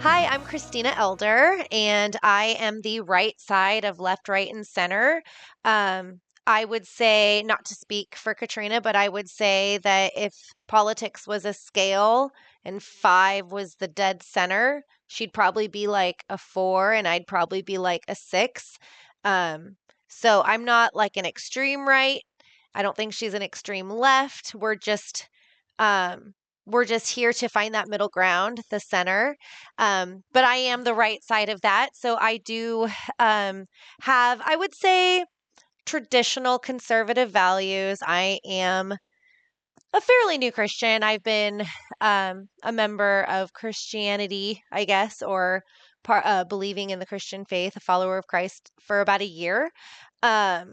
Hi, I'm Krystina Elder, and I am the right side of left, right, and center. I would say, not to speak for Kytrina, but I would say that if politics was a scale and five was the dead center, she'd probably be like a four, and I'd probably be like a six. Um, so I'm not like an extreme right. I don't think she's an extreme left. Um, we're just here to find that middle ground, the center. But I am the right side of that. So I do have, I would say, traditional conservative values. I am a fairly new Christian. I've been a member of Christianity, I guess, or believing in the Christian faith, a follower of Christ for about a year, a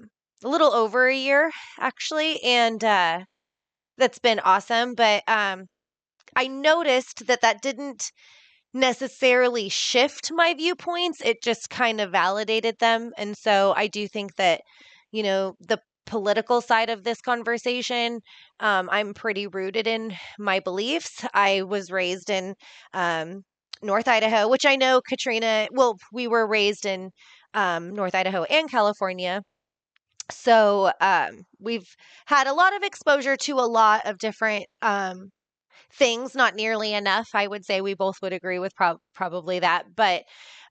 little over a year, actually. And that's been awesome. But I noticed that that didn't necessarily shift my viewpoints. It just kind of validated them. And so I do think that, the political side of this conversation, I'm pretty rooted in my beliefs. I was raised in North Idaho, which I know Kytrina, well, we were raised in North Idaho and California. So we've had a lot of exposure to a lot of different things, not nearly enough. I would say we both would agree with probably that. But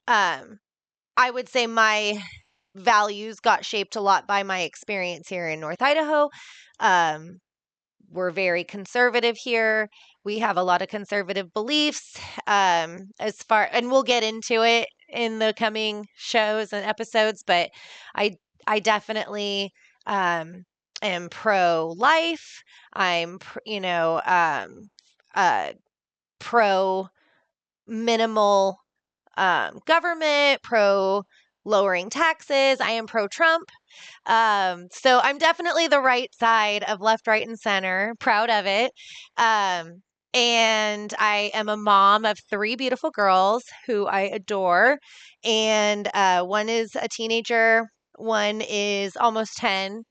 um, I would say my values got shaped a lot by my experience here in North Idaho. Um, we're very conservative here. We have a lot of conservative beliefs and we'll get into it in the coming shows and episodes, but I, I definitely, um, am pro-life. I'm, uh, pro minimal government, pro lowering taxes. I am pro Trump. So I'm definitely the right side of left, right, and center. Proud of it. Um, and I am a mom of three beautiful girls who I adore. And one is a teenager, one is almost 10,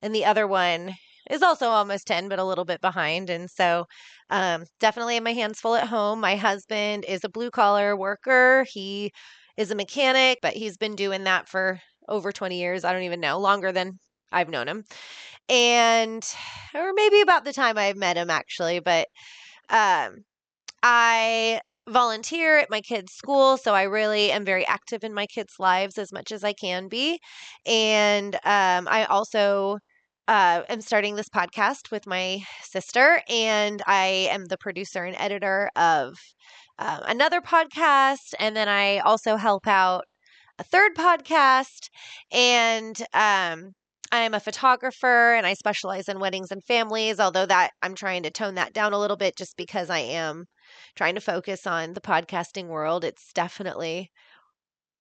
and the other one is also almost 10, but a little bit behind. And so definitely have my hands full at home. My husband is a blue collar worker. He is a mechanic, but he's been doing that for over 20 years. I don't even know, longer than I've known him. And, or maybe about the time I met him, actually. But um, I volunteer at my kids' school, so I really am very active in my kids' lives as much as I can be. And I also am starting this podcast with my sister, and I am the producer and editor of another podcast. And then I also help out a third podcast, and I'm a photographer and I specialize in weddings and families, although that I'm trying to tone that down a little bit just because I am trying to focus on the podcasting world. It's definitely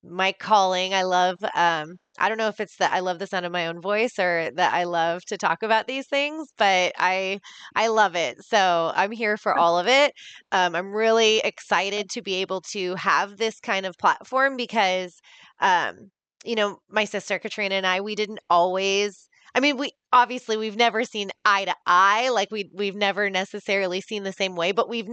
my calling. I don't know if it's that I love the sound of my own voice or that I love to talk about these things, but I love it. So I'm here for all of it. I'm really excited to be able to have this kind of platform because, um, my sister Kytrina and I, we didn't always. I mean, we've never seen eye to eye, like we've never necessarily seen the same way, but we've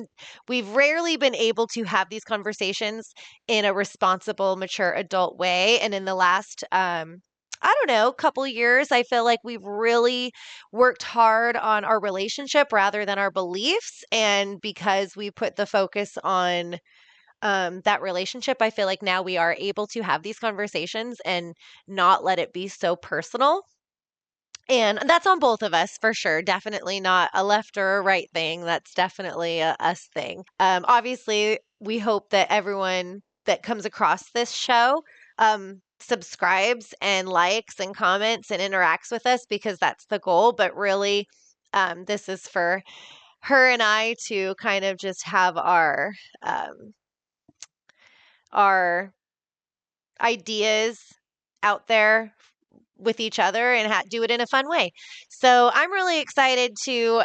rarely been able to have these conversations in a responsible, mature adult way. And in the last, I don't know, couple years, I feel like we've really worked hard on our relationship rather than our beliefs. And because we put the focus on that relationship, I feel like now we are able to have these conversations and not let it be so personal. And that's on both of us for sure. Definitely not a left or a right thing. That's definitely a us thing. Obviously, we hope that everyone that comes across this show subscribes and likes and comments and interacts with us because that's the goal. But really, this is for her and I to kind of just have um, our ideas out there with each other and do it in a fun way. So I'm really excited to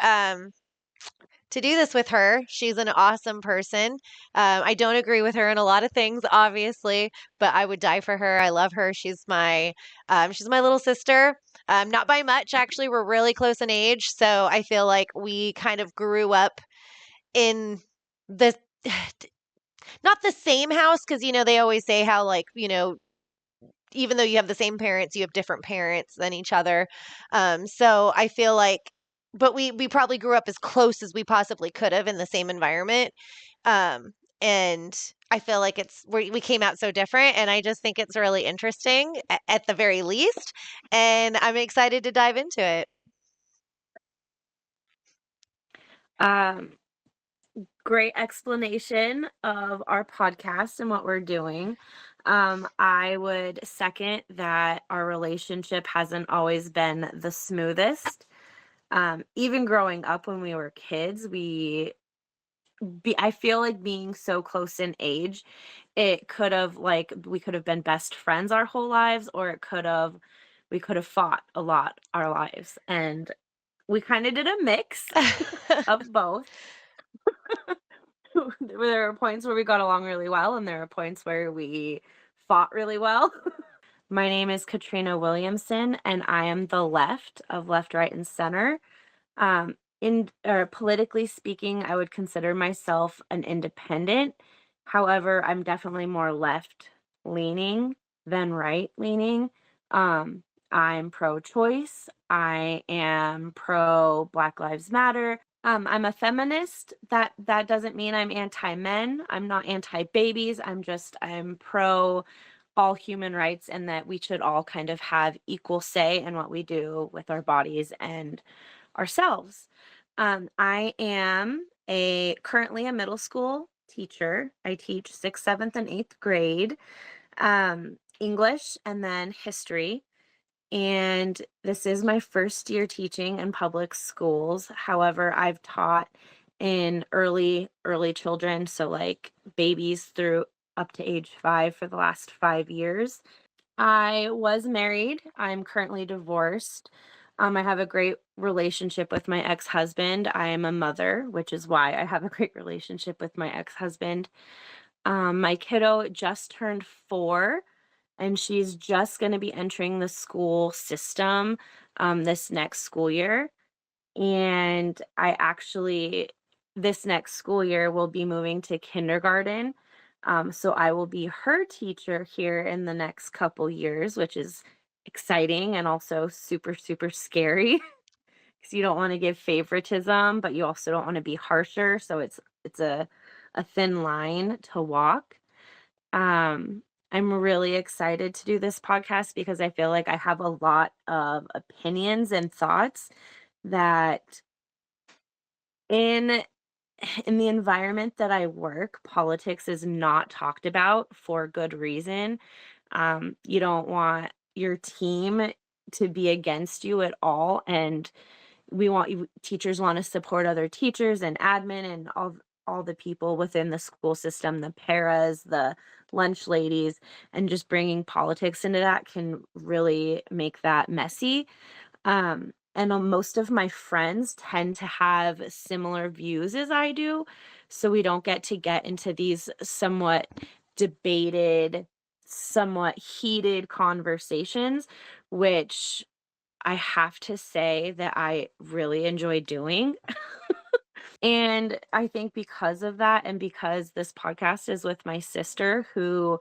do this with her. She's an awesome person. I don't agree with her in a lot of things, obviously, but I would die for her. I love her. She's my little sister. Not by much, actually. We're really close in age, so I feel like we kind of grew up in the not the same house, because, they always say how, like, even though you have the same parents, you have different parents than each other. So I feel like, but we probably grew up as close as we possibly could have in the same environment. Um, and I feel like we came out so different, and I just think it's really interesting at the very least. And I'm excited to dive into it. Um, Great explanation of our podcast and what we're doing. I would second that our relationship hasn't always been the smoothest. Even growing up when we were kids, I feel like being so close in age, it could have like we could have been best friends our whole lives, or we could have fought a lot our lives. And we kind of did a mix of both. There were points where we got along really well, and there were points where we fought really well. My name is Kytrina Williamson, and I am the left of Left, Right, and Center. In or politically speaking, I would consider myself an independent. However, I'm definitely more left leaning than right leaning. I'm pro-choice. I am pro Black Lives Matter. I'm a feminist. That doesn't mean I'm anti-men. I'm not anti-babies. I'm pro all human rights, and that we should all kind of have equal say in what we do with our bodies and ourselves. I am a currently a middle school teacher. I teach sixth, seventh, and eighth grade, English, and then history. And this is my first year teaching in public schools. However, I've taught in early children, so like babies through up to age 5 for the last 5 years. I was married. I'm currently divorced. I have a great relationship with my ex-husband. I am a mother, which is why I have a great relationship with my ex-husband. My kiddo just turned 4, and she's just going to be entering the school system this next school year. And I actually, this next school year, will be moving to kindergarten. So I will be her teacher here in the next couple years, which is exciting and also super, super scary because you don't want to give favoritism, but you also don't want to be harsher. So it's a thin line to walk. Um, I'm really excited to do this podcast because I feel like I have a lot of opinions and thoughts that in in the environment that I work, politics is not talked about for good reason. You don't want your team to be against you at all, and teachers want to support other teachers and admin and all the people within the school system, the paras, the lunch ladies, and just bringing politics into that can really make that messy. And most of my friends tend to have similar views as I do. So we don't get into these somewhat debated, somewhat heated conversations, which I have to say that I really enjoy doing. And I think because of that, and because this podcast is with my sister, who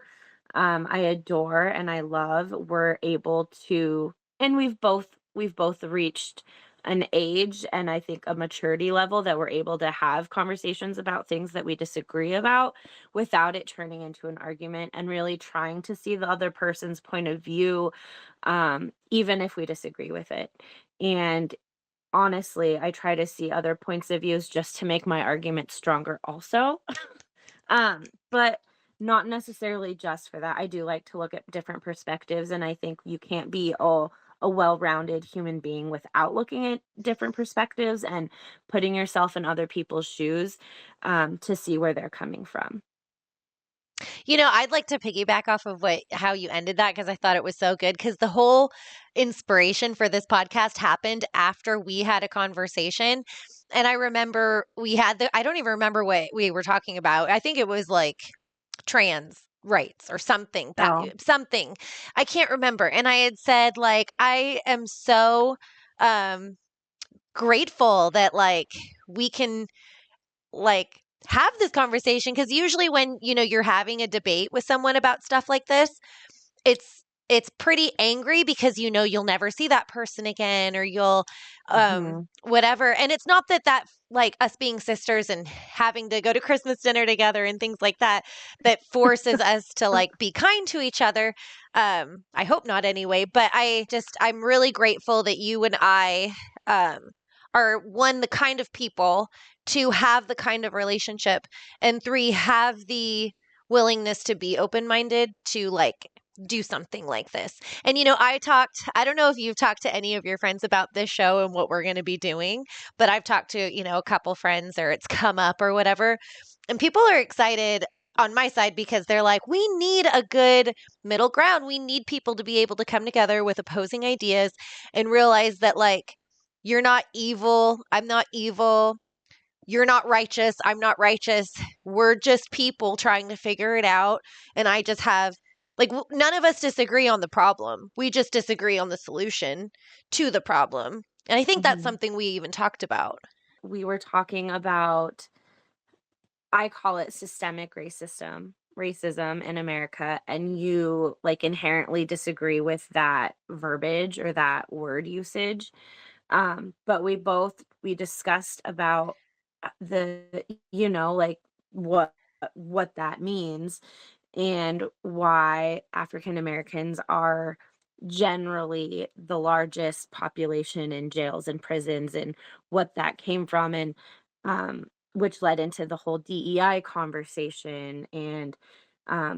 I adore and I love, we're able to, and we've both reached an age and I think a maturity level that we're able to have conversations about things that we disagree about without it turning into an argument, and really trying to see the other person's point of view, even if we disagree with it. And honestly, I try to see other points of views just to make my argument stronger also. But not necessarily just for that. I do like to look at different perspectives, and I think you can't be a well-rounded human being without looking at different perspectives and putting yourself in other people's shoes, to see where they're coming from. I'd like to piggyback off of how you ended that, because I thought it was so good. Because the whole inspiration for this podcast happened after we had a conversation. And I remember I don't even remember what we were talking about. I think it was like trans rights or something, Oh, something. I can't remember. And I had said, like, I am so um, grateful that, like, we can, like, have this conversation, because usually when, you're having a debate with someone about stuff like this, it's pretty angry because you'll never see that person again, or you'll Mhm. whatever. And it's not that like us being sisters and having to go to Christmas dinner together and things like that forces us to like be kind to each other. I hope not anyway, but I'm really grateful that you and I um are, one, the kind of people, two, have the kind of relationship, and three, have the willingness to be open-minded to like do something like this. And I don't know if you've talked to any of your friends about this show and what we're going to be doing, but I've talked to, a couple friends, or it's come up or whatever. And people are excited on my side because they're like, we need a good middle ground. We need people to be able to come together with opposing ideas and realize that, like, you're not evil. I'm not evil. You're not righteous. I'm not righteous. We're just people trying to figure it out. And I just have, like, none of us disagree on the problem. We just disagree on the solution to the problem. And I think that's Mhm. something we even talked about. We were talking about, I call it systemic racism in America, and you like inherently disagree with that verbiage or that word usage. But we discussed about like what what that means, and why African Americans are generally the largest population in jails and prisons, and what that came from, and which led into the whole DEI conversation, and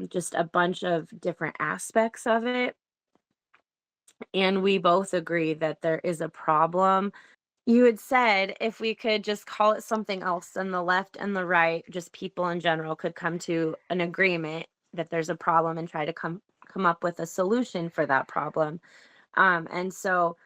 just a bunch of different aspects of it. And we both agree that there is a problem. You had said if we could just call it something else, then the left and the right, just people in general, could come to an agreement that there's a problem and try to come up with a solution for that problem. And so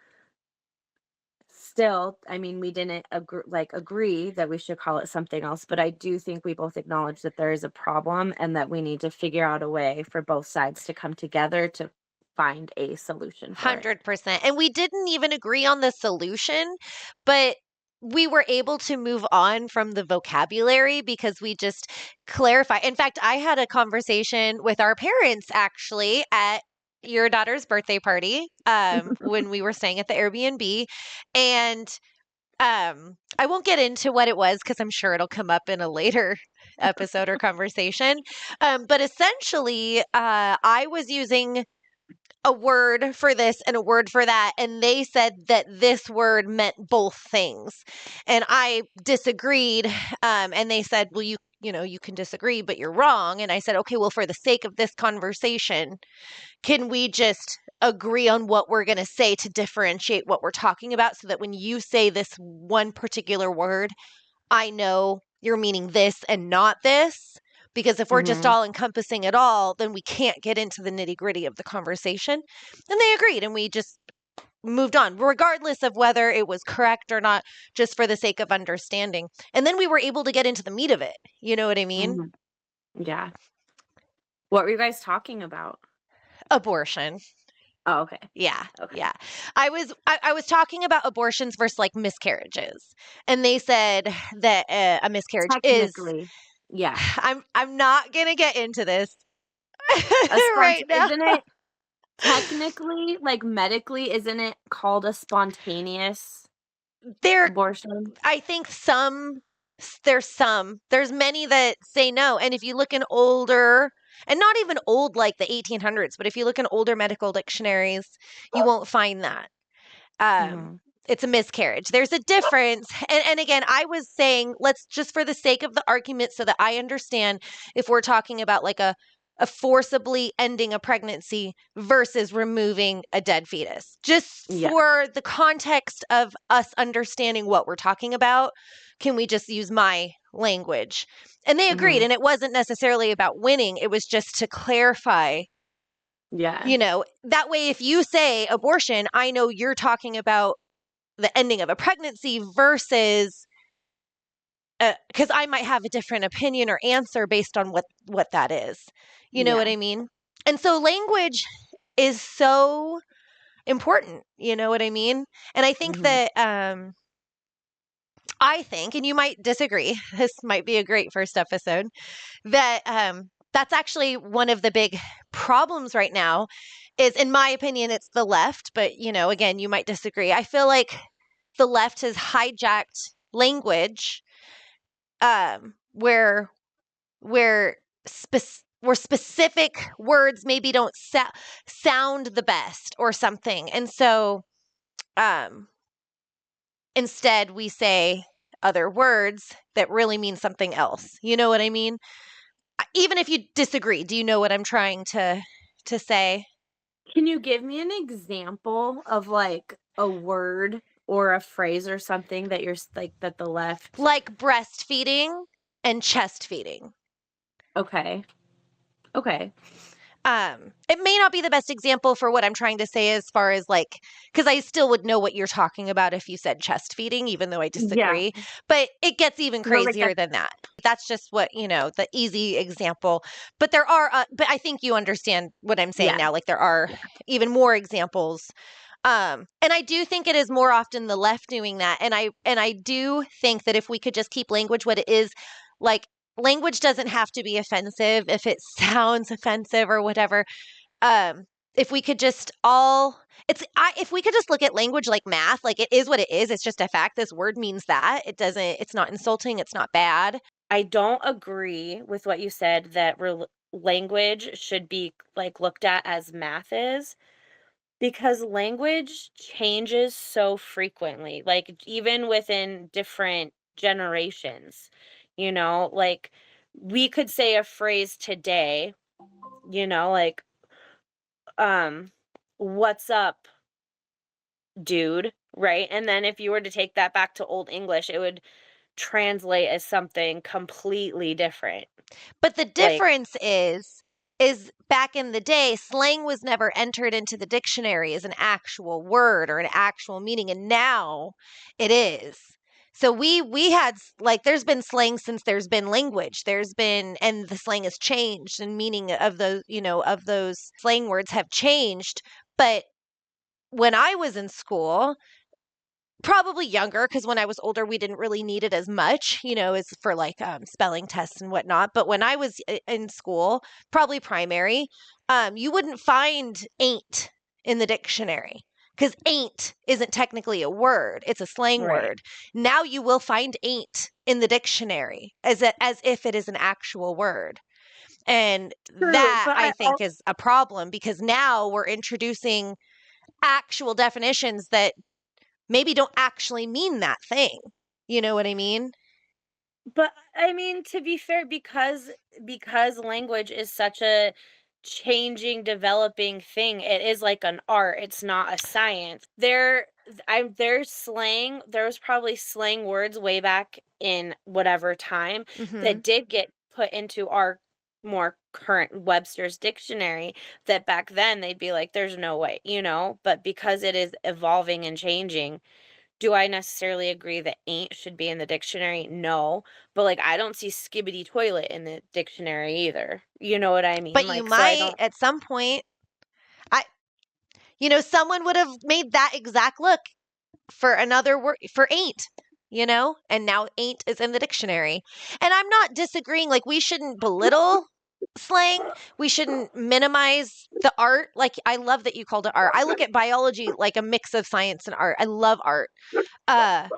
still, I mean, we didn't agree that we should call it something else, but I do think we both acknowledge that there is a problem and that we need to figure out a way for both sides to come together to find a solution for it. 100%. And we didn't even agree on the solution, but we were able to move on from the vocabulary because we just clarify. In fact, I had a conversation with our parents actually at your daughter's birthday party when we were staying at the Airbnb. And I won't get into what it was because I'm sure it'll come up in a later episode or conversation. But essentially, I was using a word for this and a word for that, and they said that this word meant both things, and I disagreed. And they said, well, you can disagree, but you're wrong. And I said, okay, well, for the sake of this conversation, can we just agree on what we're going to say to differentiate what we're talking about, so that when you say this one particular word, I know you're meaning this and not this? Because if we're just Hmm. all encompassing it all, then we can't get into the nitty gritty of the conversation. And they agreed, and we just moved on, regardless of whether it was correct or not, just for the sake of understanding. And then we were able to get into the meat of it. You know what I mean? Hmm. Yeah. What were you guys talking about? Abortion. Oh, okay. Yeah. Okay. Yeah. I was talking about abortions versus like miscarriages. And they said that a miscarriage is Technically, yeah. I'm not going to get into this right now. Isn't it technically, like medically, isn't it called a spontaneous There abortion? I think there's many that say no. And if you look in older, and not even old like the 1800s, but if you look in older medical dictionaries, you won't find that. um, Hmm. it's a miscarriage. There's a difference. And again, I was saying, let's just, for the sake of the argument, so that I understand, if we're talking about like a forcibly ending a pregnancy versus removing a dead fetus, just Yeah. for the context of us understanding what we're talking about, can we just use my language? And they agreed. Hmm. And it wasn't necessarily about winning, it was just to clarify. Yeah. That way, if you say abortion, I know you're talking about the ending of a pregnancy versus, because I might have a different opinion or answer based on what that is. You know what Yeah. I mean? And so language is so important. You know what I mean? And I think Hmm. that I think, and you might disagree, this might be a great first episode, that that's actually one of the big problems right now is, in my opinion, it's the left, but again, you might disagree. I feel like the left has hijacked language, where where where specific words maybe don't sound the best or something, and so um, instead we say other words that really mean something else. You know what I mean? Even if you disagree, do you know what I'm trying to say? Can you give me an example of like a word or a phrase or something that you're like that the left? Like breastfeeding and chest feeding. Okay. Okay. It may not be the best example for what I'm trying to say as far as like, because I still would know what you're talking about if you said chest feeding, even though I Yeah. disagree. But it gets even No, like crazier than that. That's just what, the easy example. But but I think you understand what I'm saying yeah. now. Like there are even more examples. And I do think it is more often the left doing that. And I do think that if we could just keep language what it is, like language doesn't have to be offensive if it sounds offensive or whatever. If we could just all if we could just look at language like math, like it is what it is, it's just a fact. This word means that. It's not insulting, it's not bad. I don't agree with what you said that language should be like looked at as math is because language changes so frequently, like even within different generations. Like we could say a phrase today, like um what's up, dude, right? And then if you were to take that back to old English, it would translate as something completely different. But the Like, difference is back in the day, slang was never entered into the dictionary as an actual word or an actual meaning, and now it is. So we had like there's been slang since there's been language. And the slang has changed and meaning of those slang words have changed. But when I was in school, probably younger, because when I was older, we didn't really need it as much, as for like spelling tests and whatnot. But when I was in school, probably primary, you wouldn't find ain't in the dictionary because ain't isn't technically a word; it's a slang right. word. Now you will find ain't in the dictionary as if it is an actual word. And True, that but I I think is a problem because now we're introducing actual definitions that maybe don't actually mean that thing. You know what I mean? But I mean, to be fair, because language is such a changing, developing thing, it is like an art. It's not a science. There's slang. There was probably slang words way back in whatever time Hmm. that did get put into our more current Webster's dictionary that back then they'd be like, there's no way, But because it is evolving and changing, do I necessarily agree that ain't should be in the dictionary? No. But like I don't see skibbity toilet in the dictionary either. You know what I mean? But you Like so I might don't at some point, I, someone would have made that exact look for another word for ain't, and now ain't is in the dictionary. And I'm not disagreeing, like, we shouldn't belittle slang. We shouldn't minimize the art. Like, I love that you called it art. I look at biology like a mix of science and art. I love art. Uh,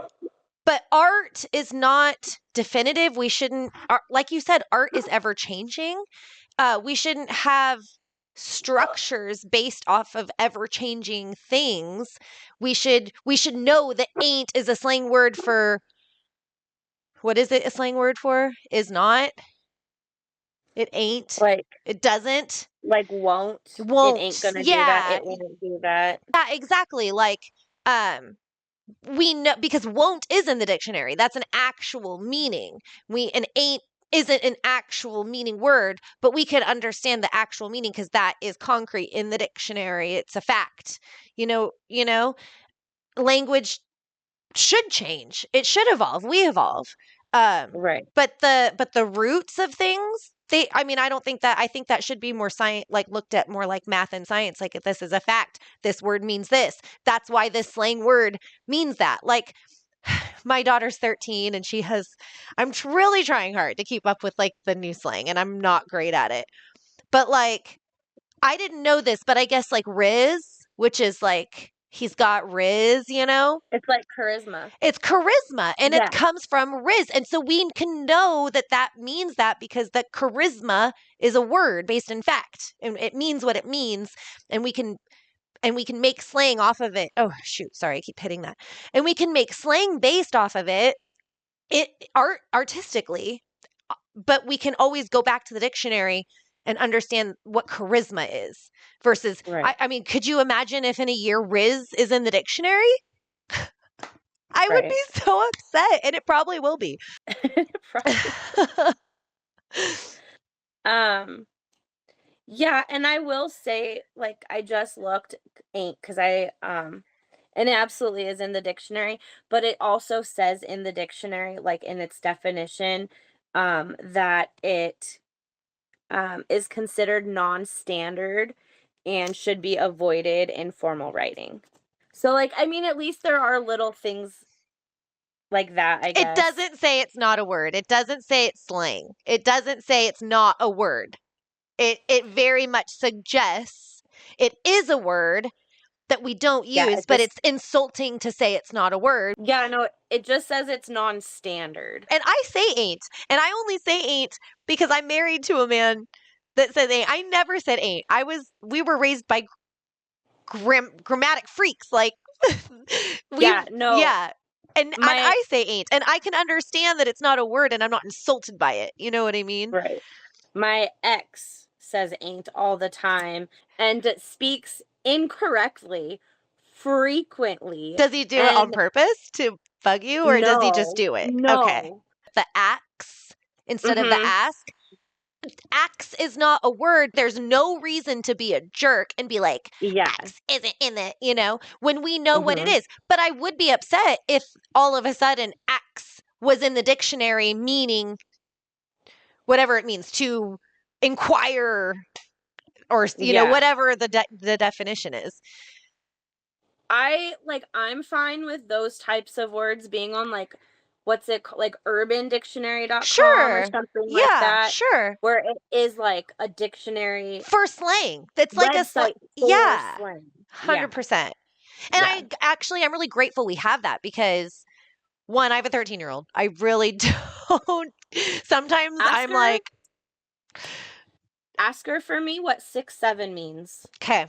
But art is not definitive. We shouldn't, like you said, art is ever changing. We shouldn't have structures based off of ever changing things. We should know that ain't is a slang word for what is it a slang word for? Is not. It ain't. like It doesn't. won't. It It ain't won't. gonna do that. Yeah. It won't do that. Yeah, exactly. Like um we know because won't is in the dictionary. That's an actual meaning. And ain't isn't an actual meaning word, but we could understand the actual meaning because that is concrete in the dictionary. It's a fact. Language should change. It should evolve. We evolve. Um, Right. but the roots of things, I mean, I think that should be more science, like looked at more like math and science. Like if this is a fact, this word means this. That's why this slang word means that. Like my daughter's 13 and I'm really trying hard to keep up with like the new slang and I'm not great at it. But like, I didn't know this, but I guess like Riz, which is like, he's got Riz, It's like charisma. it's charisma and it Yeah. comes from Riz. And so we can know that that means that because the charisma is a word based in fact and it means what it means. And we can make slang off of it. Oh shoot, sorry, I keep hitting that. And we can make slang based off of artistically, but we can always go back to the dictionary and understand what charisma is versus Right. I mean, could you imagine if in a year Riz is in the dictionary? I would Right. be so upset and it probably will be. Probably. Um, yeah, and I will say, like, I just looked ain't because and it absolutely is in the dictionary, but it also says in the dictionary, like in its definition, that it is considered non-standard and should be avoided in formal writing. So, like, I mean, at least there are little things like that, I It guess. doesn't say it's not a word. It doesn't say it's slang. It doesn't say it's not a word. It very much suggests it is a word that we don't Yeah, use, it but just it's insulting to say it's not a word. yeah, no, it just says it's non-standard. And I say ain't. And I only say ain't because I'm married to a man that says ain't. I never said ain't. We were raised by grammatic freaks. Like, Yeah, no, yeah. And my I say ain't. And I can understand that it's not a word and I'm not insulted by it. You know what I mean? right. My ex says ain't all the time and speaks incorrectly frequently. Does he do it on And purpose to bug you or does he just no, do it? Okay. no. The axe instead of the Mm-hmm. ask. Axe is not a word. There's no reason to be a jerk and be like, Yeah. axe isn't in it, when we know what it Mm-hmm. is. But I would be upset if all of a sudden axe was in the dictionary meaning whatever it means to inquire or, Yeah. whatever the definition is. I'm fine with those types of words being on like what's it called, like urbandictionary.com or Sure. something like Yeah, that, sure. where it is like a dictionary For slang. That's like a slang. website for Yeah, slang. Yeah. 100%. And Yeah. I'm really grateful we have that because one, I have a 13-year-old. I really don't. Sometimes Ask I'm her like, ask her for me what 6-7 means. okay,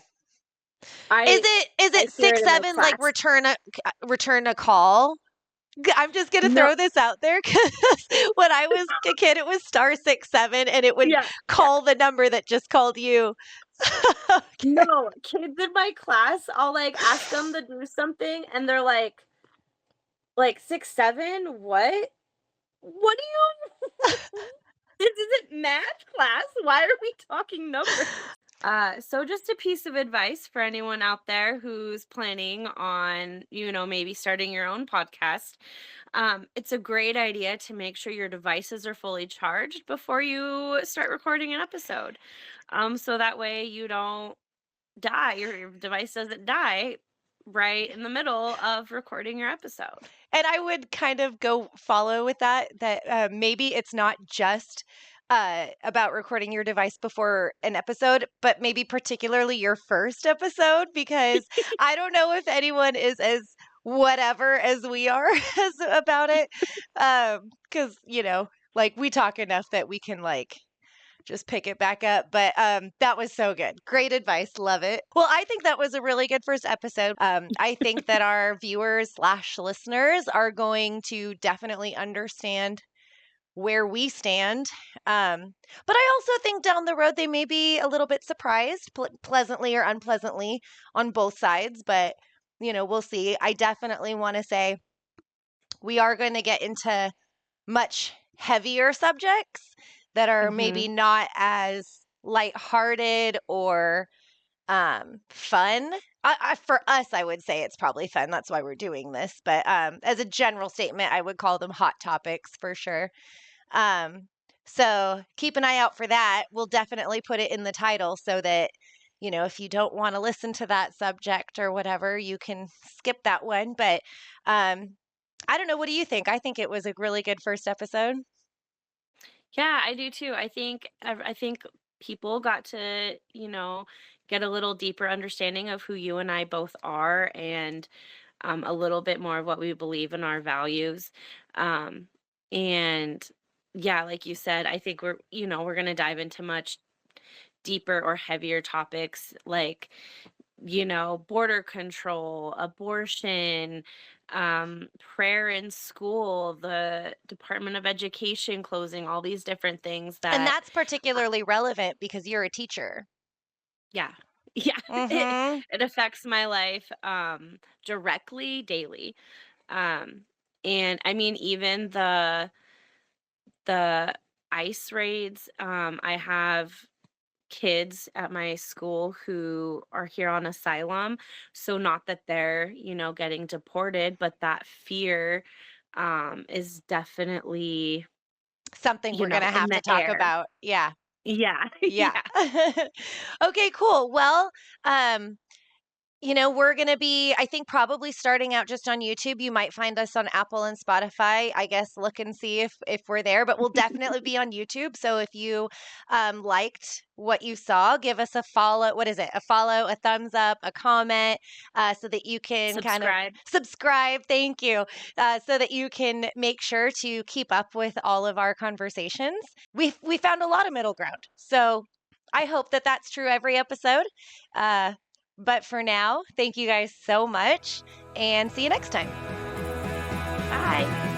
I is I it hear six it in my seven like class. return a call? I'm just gonna No. throw this out there because when I was a kid, it was *67, and it would Yeah. Yeah. call the number that just called you. Okay. No, kids in my class, I'll like ask them to do something and they're like 6-7, what? What do you This isn't math class. Why are we talking numbers? So just a piece of advice for anyone out there who's planning on, maybe starting your own podcast. It's a great idea to make sure your devices are fully charged before you start recording an episode. So that way you don't die, your device doesn't die right in the middle of recording your episode. And I would kind of go follow with that maybe it's not just about recording your device before an episode, but maybe particularly your first episode, because I don't know if anyone is as whatever as we are about it. Because, like we talk enough that we can like just pick it back up. But that was so good. Great advice. Love it. Well, I think that was a really good first episode. I think that our viewers/listeners are going to definitely understand where we stand. But I also think down the road they may be a little bit surprised, pleasantly or unpleasantly, on both sides. But we'll see. I definitely want to say we are going to get into much heavier subjects that are Hmm. maybe not as lighthearted or fun. For us, I would say it's probably fun. That's why we're doing this. But as a general statement, I would call them hot topics for sure. Um, so keep an eye out for that. We'll definitely put it in the title so that, if you don't want to listen to that subject or whatever, you can skip that one. But um, I don't know. What do you think? I think it was a really good first episode. Yeah, I do too. I think people got to, get a little deeper understanding of who you and I both are, and a little bit more of what we believe in our values. Um, and yeah, like you said, I think we're going to dive into much deeper or heavier topics like, border control, abortion, prayer in school, the Department of Education closing, all these different things And that, that's particularly relevant because you're a teacher. yeah. Yeah, Mm-hmm. it affects my life directly daily. Um and I mean even the ICE raids, I have kids at my school who are here on asylum. So not that they're, getting deported, but that fear is definitely, Something we're going to in have the to talk air. about. Yeah. Yeah. Yeah. Yeah. Okay, cool. Well, um, we're going to be, I think, probably starting out just on YouTube. You might find us on Apple and Spotify. I guess look and see if we're there, but we'll definitely be on YouTube. So if you liked what you saw, give us a follow. What is it? A follow, a thumbs up, a comment, so that you can kind of Subscribe. subscribe. Thank you. So that you can make sure to keep up with all of our conversations. We found a lot of middle ground. So I hope that that's true every episode. Uh, but for now, thank you guys so much and see you next time. Bye.